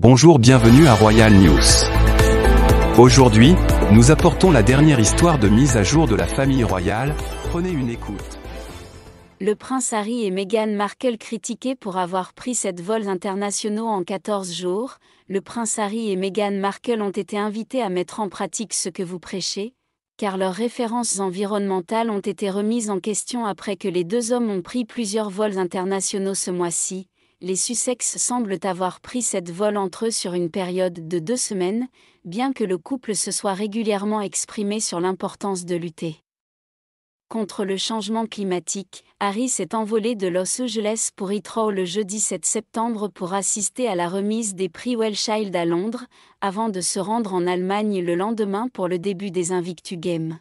Bonjour, bienvenue à Royal News. Aujourd'hui, nous apportons la dernière histoire de mise à jour de la famille royale. Prenez une écoute. Le prince Harry et Meghan Markle critiqués pour avoir pris 7 vols internationaux en 14 jours. Le prince Harry et Meghan Markle ont été invités à mettre en pratique ce que vous prêchez, car leurs références environnementales ont été remises en question après que les deux hommes ont pris plusieurs vols internationaux ce mois-ci. Les Sussex semblent avoir pris 7 vols entre eux sur une période de 2 semaines, bien que le couple se soit régulièrement exprimé sur l'importance de lutter contre le changement climatique. Harry s'est envolé de Los Angeles pour Heathrow le jeudi 7 septembre pour assister à la remise des prix Wellchild à Londres, avant de se rendre en Allemagne le lendemain pour le début des Invictus Games.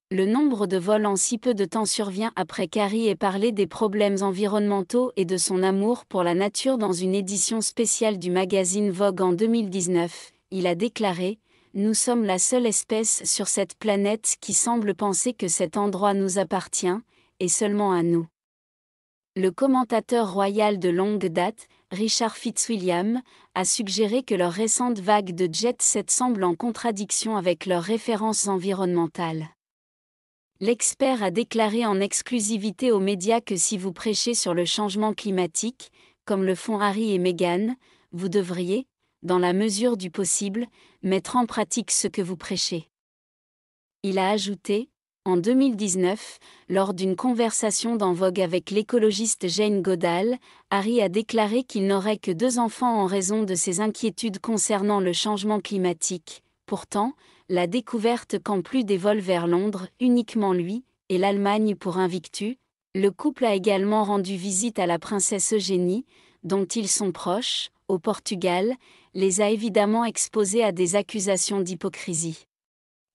Le nombre de vols en si peu de temps survient après qu'Harry ait parlé des problèmes environnementaux et de son amour pour la nature dans une édition spéciale du magazine Vogue en 2019. Il a déclaré : « Nous sommes la seule espèce sur cette planète qui semble penser que cet endroit nous appartient, et seulement à nous. » Le commentateur royal de longue date, Richard Fitzwilliam, a suggéré que leur récente vague de jet set semble en contradiction avec leurs références environnementales. L'expert a déclaré en exclusivité aux médias que si vous prêchez sur le changement climatique, comme le font Harry et Meghan, vous devriez, dans la mesure du possible, mettre en pratique ce que vous prêchez. Il a ajouté : en 2019, lors d'une conversation dans Vogue avec l'écologiste Jane Goodall, Harry a déclaré qu'il n'aurait que 2 enfants en raison de ses inquiétudes concernant le changement climatique. Pourtant, la découverte qu'en plus des vols vers Londres, uniquement lui, et l'Allemagne pour Invictus, le couple a également rendu visite à la princesse Eugénie, dont ils sont proches, au Portugal, les a évidemment exposés à des accusations d'hypocrisie.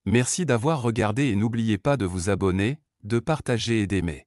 Merci d'avoir regardé et n'oubliez pas de vous abonner, de partager et d'aimer.